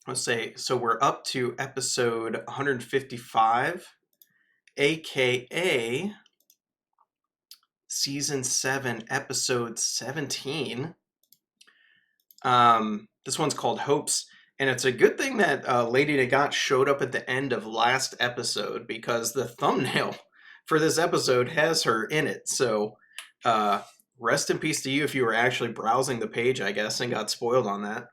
let's say, so we're up to episode 155, aka season 7, episode 17. This one's called Hopes, and it's a good thing that Lady Nagant showed up at the end of last episode, because the thumbnail for this episode has her in it. So rest in peace to you if you were actually browsing the page, I guess, and got spoiled on that.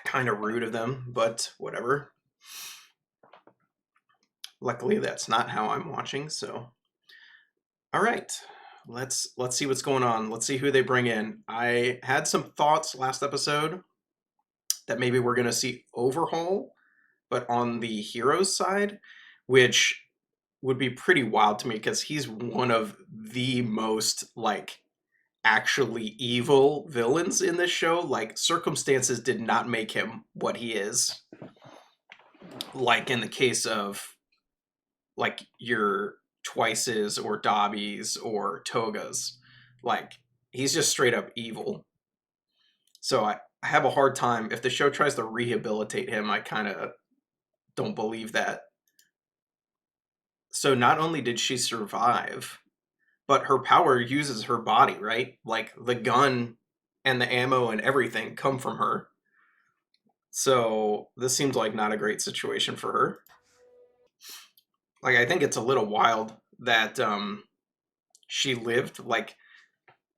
Kind of rude of them, but whatever. Luckily, that's not how I'm watching, so. All right, let's see what's going on. Let's see who they bring in. I had some thoughts last episode that maybe we're going to see Overhaul, but on the hero's side, which would be pretty wild to me because he's one of the most, like, actually evil villains in this show. Like, circumstances did not make him what he is. Like in the case of, like, your Twices or Dobbies or Togas. Like, he's just straight up evil. So I have a hard time. If the show tries to rehabilitate him, I kind of don't believe that. So not only did she survive, but her power uses her body, right? Like, the gun and the ammo and everything come from her. So this seems like not a great situation for her. Like, I think it's a little wild that she lived. Like,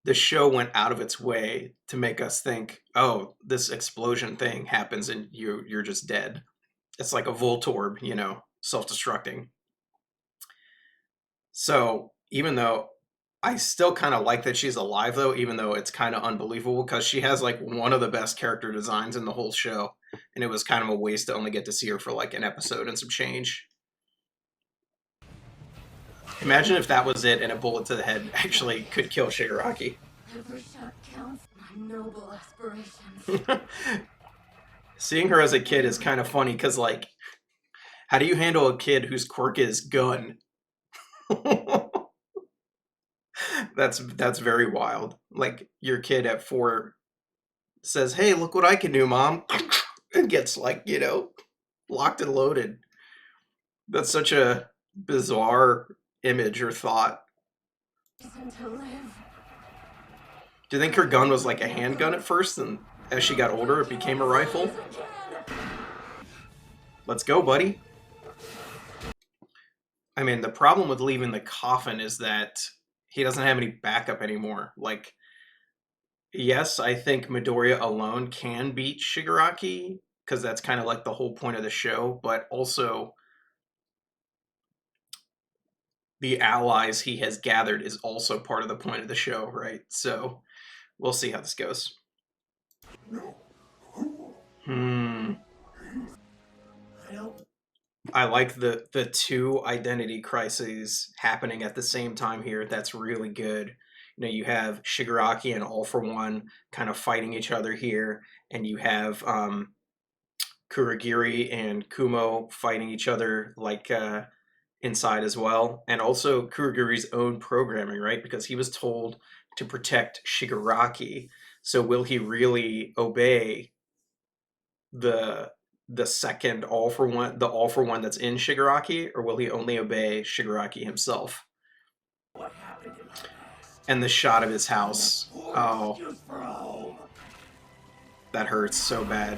the show went out of its way to make us think, oh, this explosion thing happens and you're just dead. It's like a Voltorb, self-destructing. So even though I still kind of like that she's alive, though, even though it's kind of unbelievable, because she has, like, one of the best character designs in the whole show, and it was kind of a waste to only get to see her for, like, an episode and some change. Imagine if that was it and a bullet to the head actually could kill Shigaraki. Every shot counts. My noble aspirations. Seeing her as a kid is kind of funny, because, like, how do you handle a kid whose quirk is gun? That's very wild. Like, your kid at 4 says, hey, look what I can do, Mom, and gets, like, locked and loaded. That's such a bizarre image or thought. To live. Do you think her gun was like a handgun at first, and as she got older it became a rifle? Let's go, buddy. I mean, the problem with leaving the coffin is that he doesn't have any backup anymore. Like, yes, I think Midoriya alone can beat Shigaraki, because that's kind of like the whole point of the show, but also the allies he has gathered is also part of the point of the show, right? So we'll see how this goes. I like the two identity crises happening at the same time here. That's really good. You have Shigaraki and All For One kind of fighting each other here, and you have Kurogiri and Kumo fighting each other, like, inside as well. And also Kurogiri's own programming, right? Because he was told to protect Shigaraki. So will he really obey the second All For One, the All For One that's in Shigaraki, or will he only obey Shigaraki himself? And the shot of his house. Oh, that hurts so bad.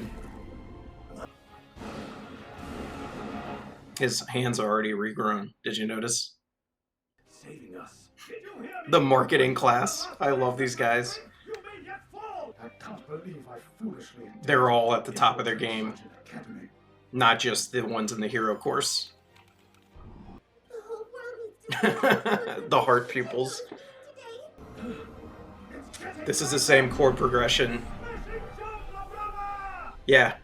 His hands are already regrown. Did you notice? The marketing class. I love these guys. They're all at the top of their game. Not just the ones in the hero course. The heart pupils. This is the same chord progression. Yeah.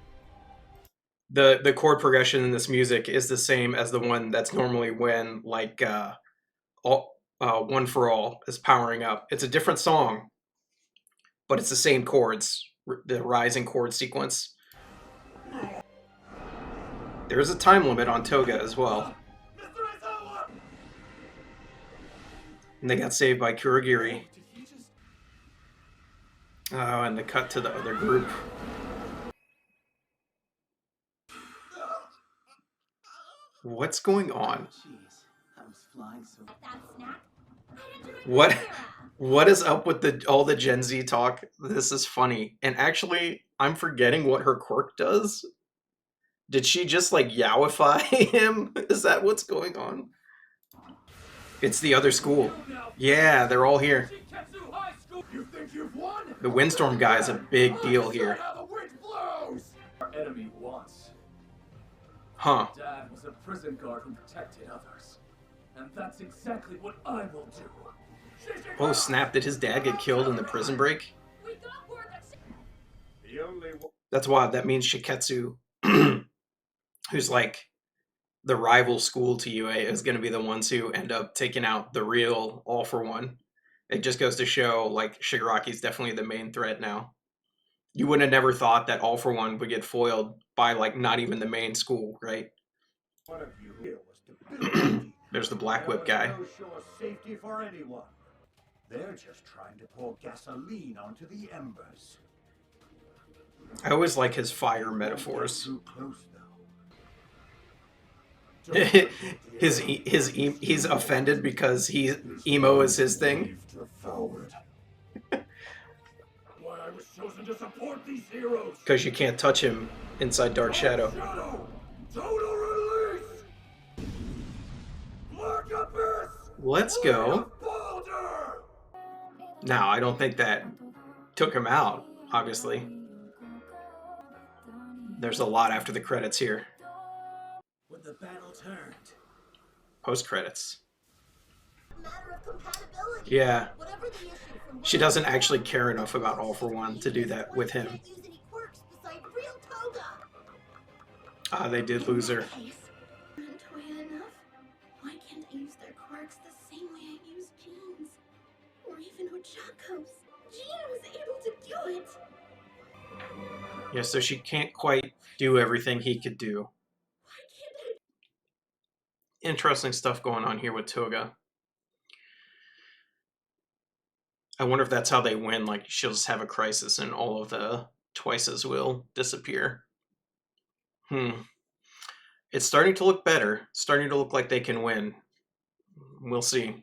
The chord progression in this music is the same as the one that's normally when, like, One For All is powering up. It's a different song, but it's the same chords, the rising chord sequence. There's a time limit on Toga as well. And they got saved by Kurogiri. Oh, and the cut to the other group. What's going on? Jeez, I was flying so. That snack? What what is up with all the Gen Z talk? This is funny. And actually, I'm forgetting what her quirk does. Did she just like yowify him? Is that what's going on? It's the other school. Yeah, they're all here. Shiketsu High School. You think you've won? The windstorm guy is a big deal here. How the wind blows. Our enemy once. Huh. Dad was a prison guard who protected others, and that's exactly what I will do. Oh snap, did his dad get killed in the prison break? We got word that The only one. That's wild. That means Shiketsu, who's like the rival school to UA, is going to be the ones who end up taking out the real All for One. It just goes to show, like, Shigaraki's definitely the main threat now. You would have never thought that All for One would get foiled by, like, not even the main school, right? One of you here was debilitated. There's the Black Whip guy. There was no show of safety for anyone. They're just trying to pour gasoline onto the embers. I always like his fire metaphors. Too close, though. He's offended because emo is his thing. Devoured. Why I was chosen to support these heroes. Because you can't touch him inside Dark Shadow. Total release. Black Abyss. Let's go. Boulder. Now, I don't think that took him out, obviously. There's a lot after the credits here. When the battle turned. Post credits. matter of compatibility. Yeah. Whatever the issue from She doesn't actually care enough about All for One to do that with him. Can't use any quirks beside real Toga. Ah, they did lose her. Case. Toya enough? Why can't I use their quirks the same way I use Jean's? Or even Ochako's? Jean was able to do it. Yeah, so she can't quite do everything he could do. Why can't I? Interesting stuff going on here with Toga. I wonder if that's how they win. Like, she'll just have a crisis and all of the Twices will disappear. It's starting to look better. Starting to look like they can win. We'll see.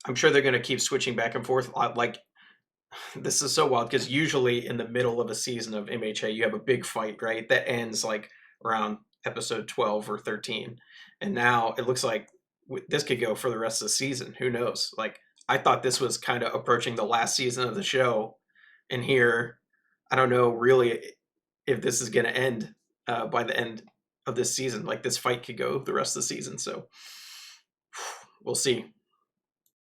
I'm sure they're going to keep switching back and forth. Like, this is so wild because usually in the middle of a season of MHA, you have a big fight, right? That ends like around episode 12 or 13. And now it looks like this could go for the rest of the season. Who knows? Like, I thought this was kind of approaching the last season of the show. And here, I don't know really if this is going to end by the end of this season. Like, this fight could go the rest of the season. So we'll see.